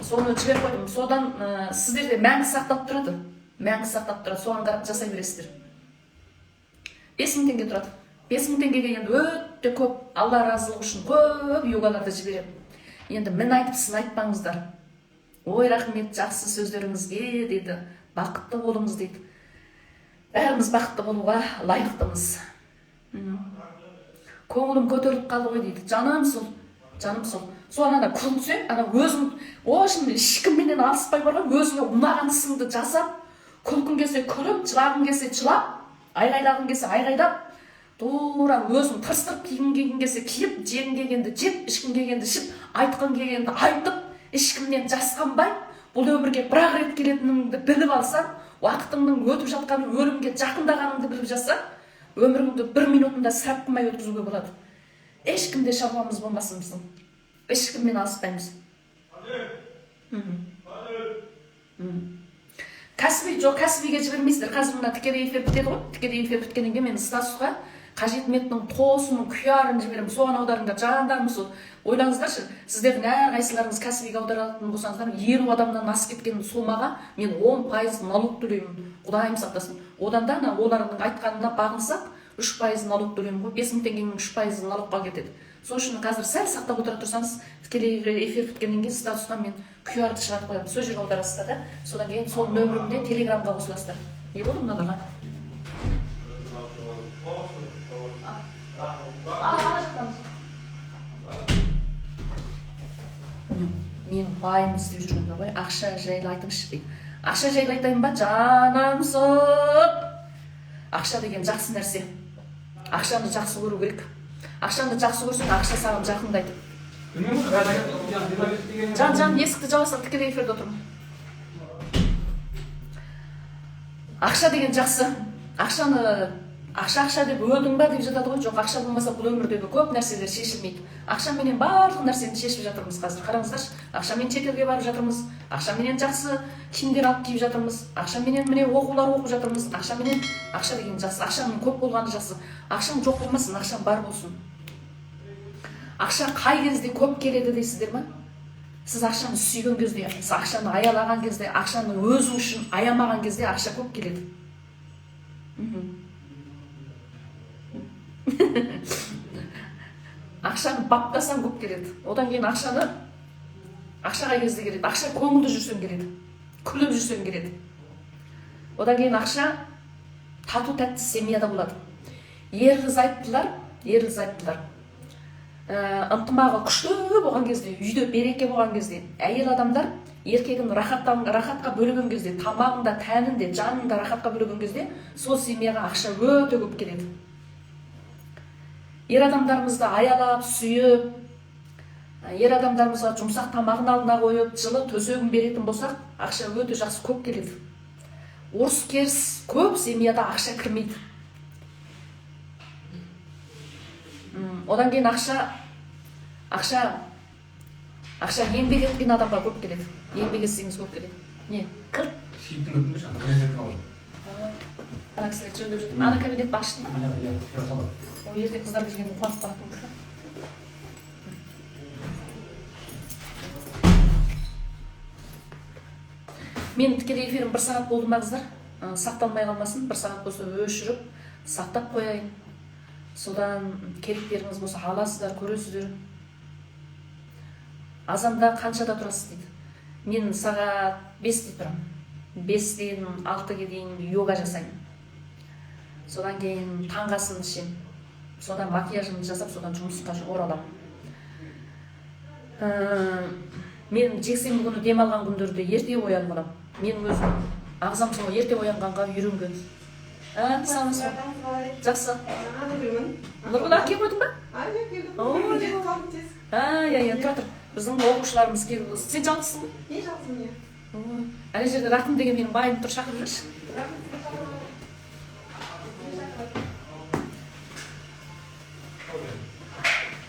A: Соны жіберіп қойдым. Содан сіздерде мәңгі сақтап тұрады. Соған қарап жасай бересіздер. 5000 теңге тұрады. 5000 теңгеге енді өте көп, Алла разылығы үшін көп йогаларды жіберемін. Енді мен айтып, сіз айтпаңыздар. Ой, рахмет, жақсы сөздеріңізге дейді. Бақытты болыңыз дейді. Бәріміз бақытты болуға лайықтымыз. Көңілім көтеріліп қалды ғой дейді. Жаным сол. Сол ана күлсе, ана өзің,ошын ешкімменен алыспай бар ғой, өзіңе ұнаған ісіңді жасап, күлкің келсе күліп, жылағың келсе жылап, айғайлағың келсе айғайлап, тура өзің тырыстырып киім келсе киіп, жегің келгенді жеп, ішкің келгенді ішіп, айтқың келгенді айтып, ешкімнен жасқанбай, бұл өмірге бір-ақ рет келетініңді біліп алсаң, уақытыңның өтіп жатқаны, өлімге жақындағаныңды біліп жатсаң, өміріңді 1 минутында сәт қылмай өткізуге болады. Ешкімде шаруамыз болмасын біздің. Ешкіммен алыспаймыз. Кәсібиге жібермейсіздер. Қазір мына тікелей эфир бітеді ғой. Тікелей эфир біткеннен кейін мен статусқа қажетіметінің қосының күйарын жіберемін, соған аударыңдар, жандарым сол. Ойлаңыздаршы, сіздердің әрқайсыларыңыз кәсібиге аударатын болсаңыздар, 50 адамнан асып кеткен сомаға мен 10% налог төлеймін. Құдайым сақтасын. Одан да олардың айтқанына бағынсақ, 3% налог төлеймін ғой, 5000 теңгенің 3% налогқа кетеді. Сол үшін қазір сәл сақтап отыра тұрсаңыз, тікелей эфир біткеннен кейін статустан мен QR-ды шығарып қоямын. Сол жерге аударасыздар да, содан кейін сол нөмірімде телеграмға қосыласыздар. Не болды мыналарға? Мен байым істеп жүргенде ғой, ақша жайлы айтыңызшы дейді. Ақша жайлы айтайын ба, жанамсып? Ақша деген жақсы нәрсе. Ақшаны жақсы көру керек. Ақшаны жақсы көрсең, ақша саған жақындайды. Жан, есікті жауасақ, тікелей эфирде отырмын. Ақша деген жақсы. Ақша деп өлдің ба деп жатады ғой. Жоқ, ақша болмаса бұл өмірдегі көп нәрселер шешілмейді. Ақшаменен барлық нәрсені шешіп жатырмыз қазір. Қараңыздаршы, ақшамен шетелге барып жатырмыз. Ақшаменен жақсы киімдер алып киіп жатырмыз. Ақшаменен міне оқулар оқып жатырмыз. Ақша деген жақсы. Ақшаның көп болғаны жақсы. Ақшаң жоқ болмасын, ақшаң бар болсын. Ақша қай кезде көп келеді дейсіздер ма? Сіз ақшаны сүйген кезде, сіз ақшаны аялаған кезде, ақшаны өзің үшін аямаған кезде ақша көп келеді. Ақшаны баптасаң көп келеді. Одан кейін ақшаға кезде келеді. Ақша көңілді жүрсең келеді. Күліп жүрсең келеді. Одан кейін ақша тату тәтті семьяда болады. Ерлі-зайыптылар ынтымағы күшті болған кезде, үйде береке болған кезде, әйел адамдар еркегін рахатқа бөлеген кезде, тамағында, тәнінде, жанында рахатқа бөлеген кезде, сол семьяға ақша өте көп келеді. Ер адамдарымызды аялап, сүйіп, ер адамдарымызға жұмсақ тамағын алдына қойып, жылы төсегін беретін болсақ, ақша өте жақсы көп келеді. Ұрыс керіс көп семьяда ақша кірмейді. Одан кейін ақша еңбек еткен адамға көп келеді. Еңбек етсеңіз көп келеді. Не? Кір? Ана кісілер жөндеп жүрдім. Ана кабинет башты. Ол ерте қыздар жүргенде қуанып қалатын. Мен тікелей эфирім 1 сағат болды ма қыздар? Сақталмай қалмасын, 1 сағат болса өшіріп, сақтап қояйын. Содан керектеріңіз болса аласыздар, көресіздер. Азанда қаншада тұрасыз дейді. Мен сағат 5-те тұрамын. 5-тен 6-ге дейін йога жасаймын. Содан кейін таңғасын ішемін. Содан макияжымды жасап, содан жұмысқа ораламын. Мен жексенбі күні демалған күндерде ерте оянып аламын. Мен өзім ағзам сол ерте оянғанға үйренген. Сағыныз ба? Жақсы. Нұргүл әке қойдың ба? Тұра тұр. Біздің оқушыларымыз келді. Сен жалғызсың ба?
C: Мен жалғызмын.
A: Ана жерде Рақым деген менің байым тұр, шақырыңдаршы.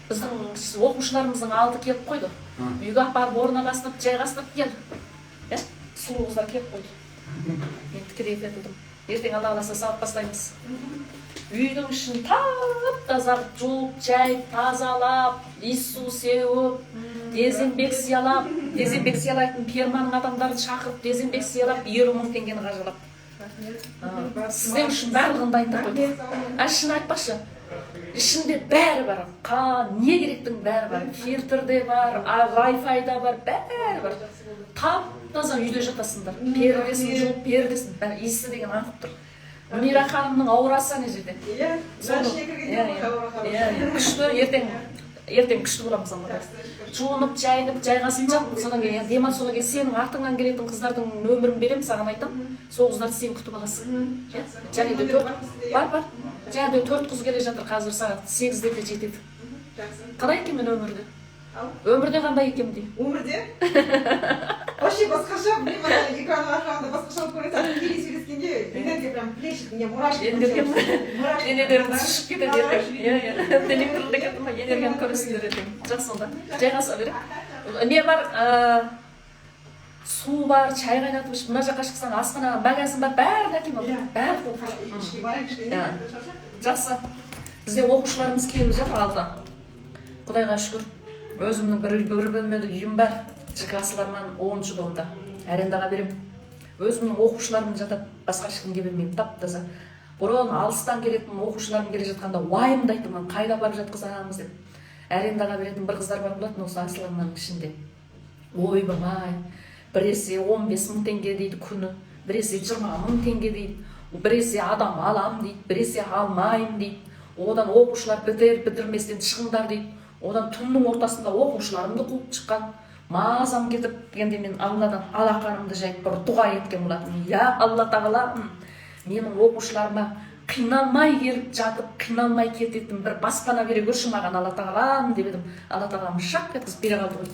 A: Біздің оқушыларымыздың алды келіп қойды. Үйге апарып орналастырып, жайғастырып кел. Сұлу қыздар келіп қойды. Мен тікелей етілдім. Ертең Алла қаласа салып бастаймыз. Үйдің ішін тап-таза жуып, жайып, тазалап, иіссу сеуіп, дезинфекциялайтын фирманың адамдарын шақырып, дезинфекциялап, 20.000 теңгені қаржылап. Сізден үшін барлығын дайындап қойдық. Шын айтпашы, ішінде бәрі бар. Не керектің бәрі бар. Фильтр де бар, Wi-Fi да бар, бәрі бар. Тап-таза үйде жатасыңдар. Пердесін жуып, пердесін, бәрі иісі деген аңқып тұр. Мира ханымның аурасы ана жерде. Күшті, ертең күшті боламыз амада. Жуынып, жайынып, жайғасын жап, содан кейін демал содан кейін сенің артыңнан келетін қыздардың нөмірін беремін, саған айтам. Сол қыздарды сен күтіп аласың. Және де бар. Және де 4 қыз келе жатыр, қазір сағат 8-де де жетеді. Қалай екен мен өмірде? Өмірде қандай екен де?
C: Өмірде? Вообще басқаша, білмеймін, экранның арқағында басқаша болып көреді. Келе сөйлескенде, енерге прям плешит, мне мурашки.
A: Енелеріңіз шышып кетеді ертең. Денең түрілді кетті ма, енергияны көресіңдер ертең. Жақсы онда. Жайғаса берек. Не бар? Су бар, чай қайнатып ішіп, мына жаққа шықсаң, асханаға магазин бар, бәрін әкеліп алып. Бәрі толып. Жақсы. Бізде оқушыларымыз келіп жатыр алда. Құдайға шүкір. Өзімнің бір бөлмелі үйім бар. ЖК-сылармен 10-шы домда. Арендаға берем. Өзімнің оқушыларым жатады, басқа ешкімге бермеймін, тап-таза. Бұрын алыстан келетін оқушыларым келе жатқанда уайымдайтынмын, қайда барып жатқызамыз деп. Арендаға беретін бір қыздар бар болатын осы Асыланның ішінде. Ойбай, біресе 15 мың теңге дейді күні, біресе 20 мың теңге дейді, біресе адам алам дейді, біресе алмайым дейді. Одан оқушылар бітірместен шығыңдар дейді. Одан түннің ортасында оқушыларымды қуып шыққан. Мазам кетіп дегенде мен Алладан алақанымды жайып бір дұға еткен болатынмын. Я Алла тағала, менің оқушыларыма қиналмай келіп жатып, қиналмай кететін бір баспана бере көрші маған Алла тағалам деп едім. Алла тағалам шақ еткізіп бере қалды ғой.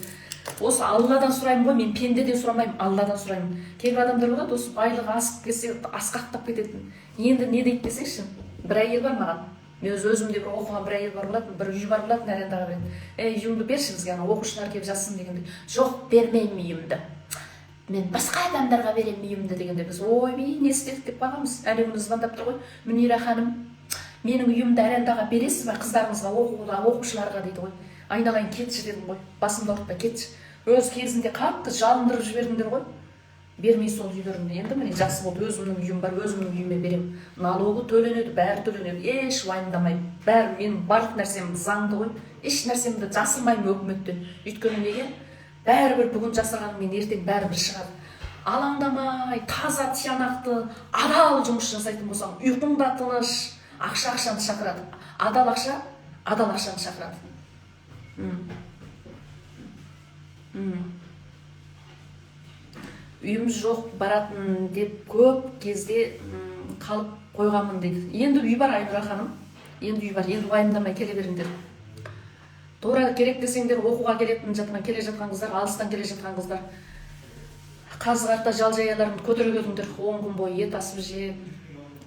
A: Осы Алладан сұраймын ғой, мен пендеден сұрамаймын, Алладан сұраймын. Кейбір адамдар болады, осы байлығы асып келсе асқақтап кететін. Енді не дейді десеңші, бір әйел бар маған. Мен өзімде бір оқыған бір әйел бар болатын, бір үй бар болатын, арендаға беретін. Үйімді берші бізге, оқушылар келіп жатсын дегенде. Жоқ, бермеймін үйімді. Мен басқа адамдарға беремін үйімді дегенде біз ойбай не істедік деп бағамыз. Әлеуміз звондап тұр ғой. Мөнира ханым, менің үйімді арендаға бересіз бе қыздарыңызға, оқушыларға дейді ғой. Айналайын кетші дедім ғой. Басымды ауыртпай кетші. Өз кезінде қатты жалындырып жібердіңдер ғой. Бермей сол үйлерімді. Енді міне жақсы болды, өзімнің үйім бар, өзімнің үйіме беремін. Налогы төленеді, бәрі төленеді. Еш уайымдамаймын. Бәрі менің барлық нәрсем заңды ғой. Еш нәрсемді жасырмаймын өкіметтен. Өйткені неге? Бәрібір бүгін жасағаным мен ертең бәрібір шығады. Алаңдамай, таза тиянақты, адал жұмыс жасайтын болсаң, ұйқың да тыныш, ақшаны шақырады. Адал ақшаны шақырады. Үйіміз жоқ баратын деп көп кезде қалып қойғанмын дейді. Енді үй бар Айнұра ханым. Енді үй бар, енді уайымдамай келе беріңдер. Тура керек десеңдер, оқуға келе жатқан қыздар, алыстан келе жатқан қыздар. Қазы-қарта жал-жаяларыңды көтере келіңдер, 10 күн бойы ет асып жеп,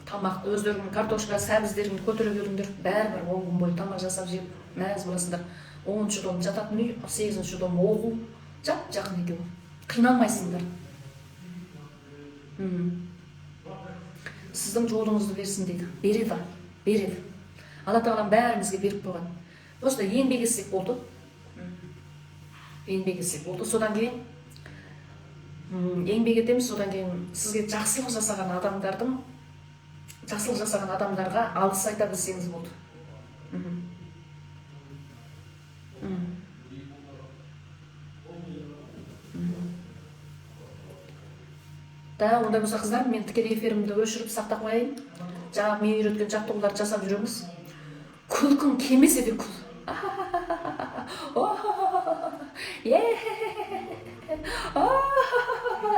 A: тамақты өздерінің картошка, сәбіздеріңді көтере келіңдер. Бәрібір 10 күн бойы тамақ жасап жеп, мәз боласыңдар. 10-шы дом жататын үй, 8-шы дом оқу, жақын екен. Қиналмайсыңдар. Сіздің жолыңызды берсін дейді. Береді. Алла тағалам бәрімізге беріп қойған. Просто еңбек етсек болды. Содан кейін еңбек етеміз, содан кейін сізге жақсылық жасаған адамдарға алғыс айта білсеңіз болды. Да, ондай болса қыздар, мен тікелей эфирімді өшіріп сақтап қояйын. Жаңағы мен үйреткен жаттығуларды жасап жүреміз. Күлкің келмесе де күл.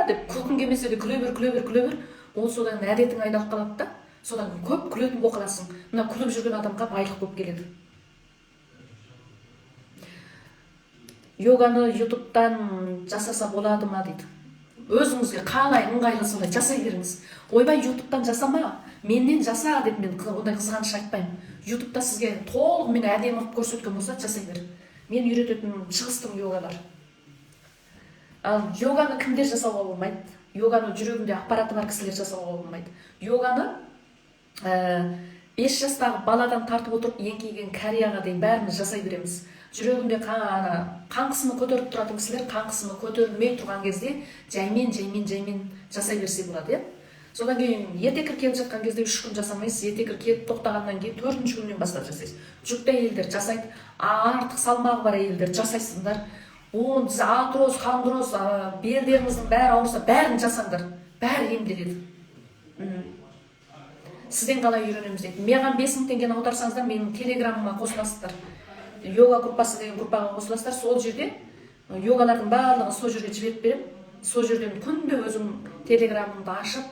A: Деп күлкің келмесе де күле бер. Ол содан әдетің айналып қалады да. Содан көп күлетін болып қаласың. Мына күліп жүрген адамға байлық көп келеді. Йоганы ютубтан жасаса болады ма дейді. Өзіңізге қалай ыңғайлы солай жасай беріңіз. Ойбай ютубтан жасама, менен жаса деп мен ондай қызғаныш айтпаймын. Ютубта сізге толығымен әдемі қылып көрсеткен болса жасай бер. Мен үйрететін шығыстың йогалар. Ал йоганы кімдер жасауға болмайды? Йоганы жүрегінде аппараты бар кісілер жасауға болмайды. Йоганы 5 жастағы баладан тартып отырып еңкейген кәрияға дейін бәріміз жасай береміз. Жүрегінде қан қысымы көтеріп тұратын кісілер қан қысымы көтерілмей тұрған кезде жаймен жасай берсе болады, Содан кейін етекір келіп жатқан кезде 3 күн жасамайсыз, етекір келіп тоқтағаннан кейін 4-ші күннен бастап жасайсыз. Жүкті әйелдер жасайды, артық салмағы бар әйелдер жасайсыздар. Атроз, хондроз, белдеріңіздің бәрі ауырса, бәрін жасаңдар, бәрі емделеді. Сізден қалай үйренеміз дейді. Маған 5000 теңгені аударсаңыздар, менің телеграмыма қосыласыздар. Йога группасы деген группаға қосыласыздар. Сол жерде йогалардың барлығын сол жерге жіберіп беремін. Сол жерден күнде өзім телеграмымды ашып,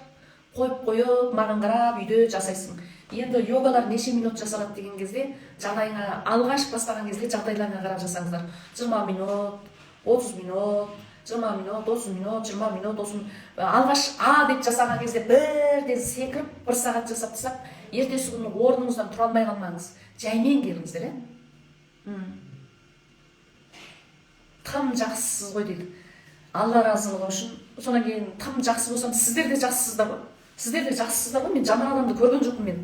A: қойып, маған қарап үйде жасайсың. Енді йогалар неше минут жасалады деген кезде, жағдайыңа алғаш бастаған кезде жағдайларыңа қарап жасаңыздар. 20 минут, 30 минут, 20 минут, 30 минут, 20 минут, 30 алғаш деп жасаған кезде бірден секіріп, 1 сағат жасап тастап, ертесі күні орныңыздан тұра алмай қалмаңыз. Жаймен келіңіздер, Тым жақсысыз ғой дейді. Алла разы болу үшін. Содан кейін тым жақсы болсам, сіздер де жақсысыздар ғой. Мен жаман адамды көрген жоқпын мен.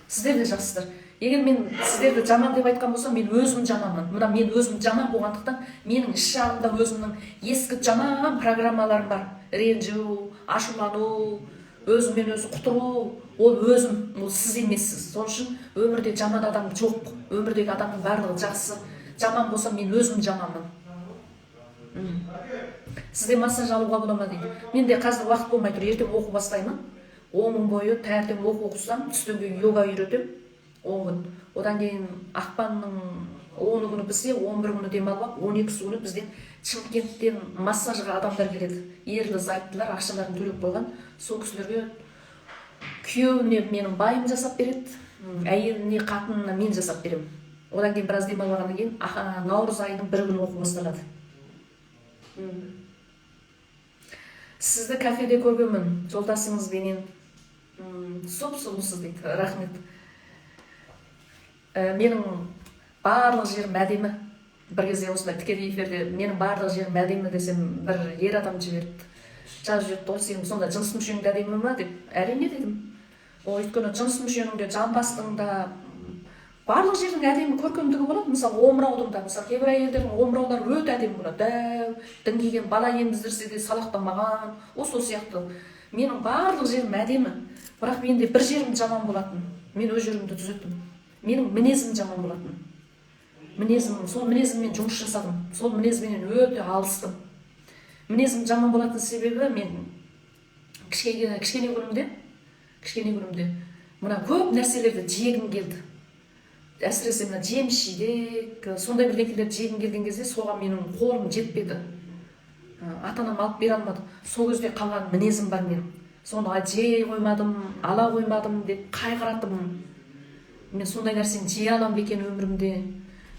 A: Сіздер де жақсысыздар. егер мен сіздерді жаман деп айтқан болсам, мен өзім жаманмын. Мына мен өзім жаман болғандықтан, менің іш жағымда өзімнің ескі жаман программаларым бар. Ренжу, ашулану, өзімен өзі құтыру, ол өзім, ол сіз емессіз. Сол үшін өмірде жаман адам жоқ. Өмірдегі адамның барлығы жақсы. Жаман болсам, мен өзім жаманмын. Сізде массаж алуға бола ма дейді. Менде қазір уақыт болмай тұр, ертең оқу бастаймын. 10 күн бойы таңертең оқу оқысам, түстен кейін йога үйретем. 10 күн. Одан кейін ақпанның 10 күні бізде, 11 күні демалып, 12 күні бізден Шымкенттен массажға адамдар келеді. Ерлі зайыптылар ақшаларын төлеп қойған. Сол кісілерге күйеуіне менің байым жасап береді, әйеліне қатынына мен жасап беремін. Одан кейін біраз демалғаннан кейін наурыз айының 1 күні оқу басталады. Сізді кафеде көргенмін, жолдасыңызбенен. Сұп-сұлусыз дейді. Рахмет. Менің барлық жерім әдемі. Бір кезде осындай тікелей эфирде менің барлық жерім әдемі десем, бір ер адам жіберді. Жазып жіберді, сенің сонда жыныс мүшең әдемі ме деп. Әрине дедім. Ол өйткені жыныс мүшенің де, жамбастың да барлық жердің әдемі көркемдігі болады. Мысалы, омыраудың да, мысалы, кейбір әйелдердің омыраулары өте әдемі болады. Дәу, діңгеген бала еміздірсе де салақтамаған, осы сияқты. Менің барлық жерім әдемі. Бірақ менде бір жерім жаман болатын. Мен өз жерімді түзеттім. Менің мінезім жаман болатын. Сол мінезіммен жұмыс жасадым. Сол мінезіммен өте алыстым. Мінезім жаман болатын себебі мен кішкене күнімде мына көп нәрселерді жегім келді. Әсіресе мына жеміс-жидек, сондай бірдеңелерді жегім келген кезде соған менің қолым жетпеді. Ата-анам алып бере алмады. Сол кезде қалған мінезім бар менің. Соны жей қоймадым, ала қоймадым деп қайғыратым. Мен сондай нәрсені жей алам екен өмірімде.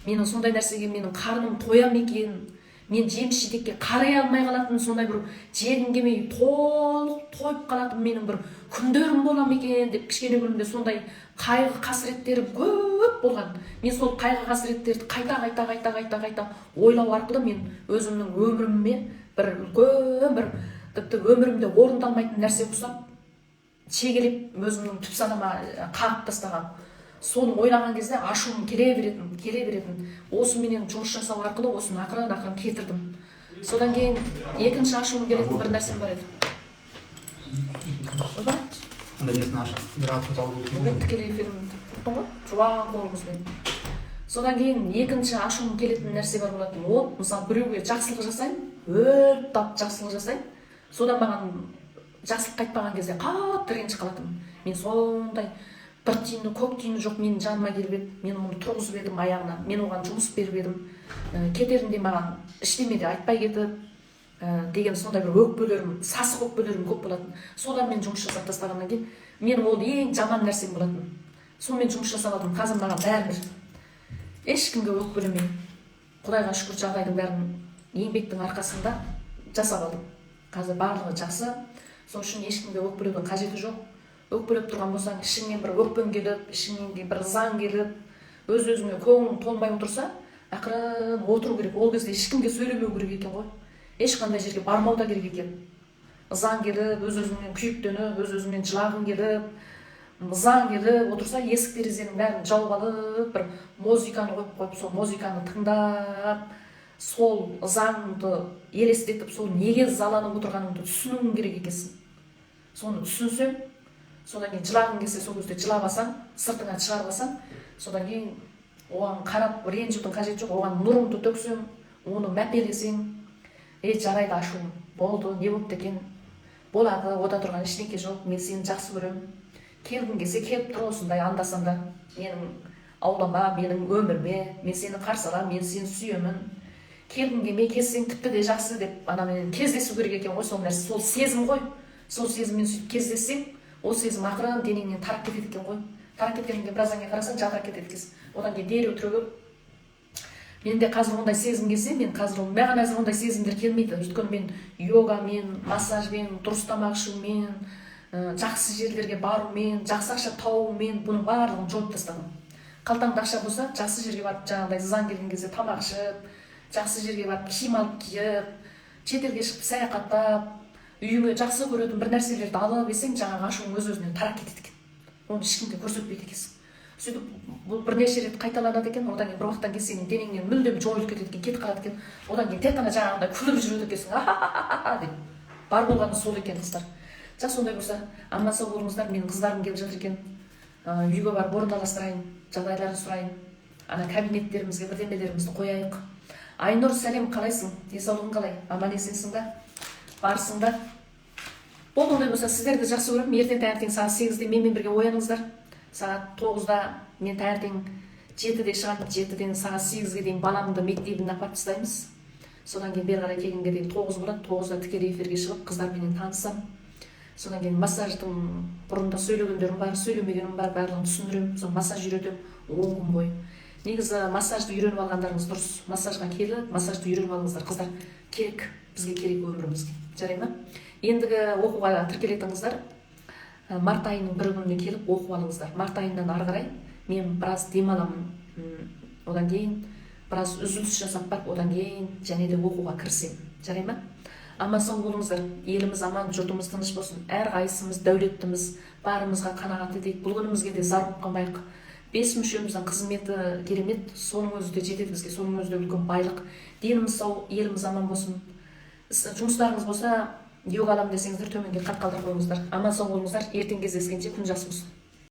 A: Менің сондай нәрсеге менің қарным тоям екен. Мен жеміс-жидекке қарай алмай қалатын, сондай бір жегім келмей тойып қалатын менің бір күндерім болам екен деп кішкене күнімде сондай қайғы қасіреттерім көп болған. Мен сол қайғы қасіреттерді қайта ойлау арқылы мен өзімнің өміріме бір үлкен бір тіпті өмірімде орындалмайтын нәрсе ұқсап шегелеп өзімнің түп санама қағып тастаған. Соны ойлаған кезде ашуым келе беретін. Осыменен жұмыс жасау арқылы осыны ақырын кетірдім. Содан кейін екінші ашуым келетін бір нәрсем бар еді. Тікелей эфирімді ұқтың ғой? Жуан қолыңызбен. Содан кейін екінші ашуым келетін нәрсе бар болатын. Ол, мысалы, біреуге жақсылық жасаймын, өтіп жақсылық жасаймын. Содан маған жақсылық қайтпаған кезде қатты ренжіп қалатынмын. Мен сондай бір тиыны, көк тиыны жоқ менің жаныма келіп еді. Мен оны тұрғызып едім аяғына. Мен оған жұмыс беріп едім. Кетерінде маған іштемеде айтпай кетіп деген сондай бір өкпелерім, сасық өкпелерім көп болатын. Содан мен жұмыс жасап тастағаннан кейін менің ол ең жаман нәрсем болатын. Сонымен жұмыс жасап алдым. Қазір маған бәрібір. Ешкімге өкпелемей. Құдайға шүкір жағдайдың бәрін еңбектің арқасында жасап алдым. Қазір барлығы жақсы. Сол үшін ешкімге өкпелеудің қажеті жоқ. Өкпелеп тұрған болсаң, ішіңнен бір өкпен келіп, ішіңнен бір заң келіп, өз-өзіңе көңілің толмай отырса, ақырын отыру керек. Ол кезде ешкімге сөйлемеу керек екен ғой. Ешқандай жерге бармау да керек екен. Заң келіп, өз-өзіңнен күйіктеніп, өз-өзіңнен жылағың келіп, заң келіп отырса, есік терезенің бәрін жауып алып, бір музыканы қойып, сол музыканы тыңдап, сол заңды елестетіп, сол неге заланып отырғаныңды түсінуің керек екенсің. Соны түсінсең, содан кейін жылағың келсе сол кезде жылап алсаң, сыртыңа шығарып алсаң, содан кейін оған қарап ренжудің қажеті жоқ, оған нұрыңды төксең, оны мәпелесең, жарайды ашуым, болды, не болды екен, болады, ода тұрған ештеңе жоқ, мен сені жақсы көремін. Келгің келсе келіп тұр осындай анда-санда менің аулама, менің өміріме, мен сені қарсы аламын, мен сені сүйемін. Келгің келмей келсең тіпті де жақсы деп анамен кездесу керек екен ғой, сол нәрсе, сол сезім ғой. Сол сезіммен сөйтіп кездессең, ол сезім ақырын денеңнен тарап кетеді екен ғой. Тарап кеткеннен кейін біраздан кейін қарасаң жалтырап кетеді екенсің. Одан кейін дереу түрегеп. Менде қазір ондай сезім келсе, мен қазір маған әзір ондай сезімдер келмейді. Өйткені мен йогамен, массажбен, дұрыс тамақ ішумен, жақсы жерлерге барумен, жақсы ақша табумен бұның барлығын жойып тастадым. Қалтаңда ақша болса, жақсы жерге барып, жаңағыдай заң келген кезде тамақ ішіп, жақсы жерге барып киім алып киіп, шетелге шығып саяхаттап, үйіңе жақсы көретін бір нәрселерді алып есең, жаңағы ашуың өз-өзінен тарап кетеді екен. Оны ешкімге көрсетпейді екенсің. сөйтіп бұл бірнеше рет қайталанады екен. Одан кейін бір уақыттан кейін сенің денеңнен мүлдем жойылып кетеді екен, кетіп қалады екен. Одан кейін тек қана жаңағындай күліп жүреді екенсің, а деп. Бар болғаны сол екен қыздар. Жақсы, сондай болса аман сау болыңыздар. Менің қыздарым келіп жатыр екен. Үйге барып орналастырайын, жағдайларын сұрайын. Ана кабинеттерімізге бірдемелерімізді қояйық. Айнұр, сәлем, қалайсың? Денсаулығың қалай? Аман есенсің ба? Барсың ба? Болды, ондай болса сіздерді жақсы көремін. Ертең таңертең сағат 8-де менімен бірге ояныңыздар. Сағат 9-да мен таңертең 7-де шығамын. 7-ден сағат 8-ге дейін баламды мектебіне апарып тастаймыз. Содан кейін бері қарай келгенге дейін 9 болады. 9-да тікелей эфирге шығып қыздарменен танысамын. Содан кейін массаждың бұрында сөйлегендерім бар, сөйлемегенім бар, барлығын түсіндіремін. Сосын массаж үйретемін 10 күн бойы. Негізі массажды үйреніп алғандарыңыз дұрыс. Массажға келіп, массажды үйреніп алыңыздар, қыздар. Керек, бізге керек өмірімізге. Жарай ма? Ендігі оқуға тіркелетін қыздар март айының 1 күніне келіп оқып алыңыздар. Март айынан ары қарай мен біраз демаламын. Одан кейін біраз үзіліс жасап барып, одан кейін және де оқуға кірісемін. Жарай ма? Аман сау болыңыздар. Еліміз аман, жұртымыз тыныш болсын. Әрқайсымыз дәулеттіміз, барымызға қанағат етейік. Бұл күнімізге де зар болып қалмайық. 5 мүшеміздің қызметі керемет, соның өзі де жетеді бізге, соның өзі де үлкен байлық. Деніміз сау, еліміз аман болсын. Жұмыстарыңыз болса, йога аламын десеңіздер төменге хат қалдырып қойыңыздар. Аман сау болыңыздар. Ертең кездескенше күн жақсы болсын.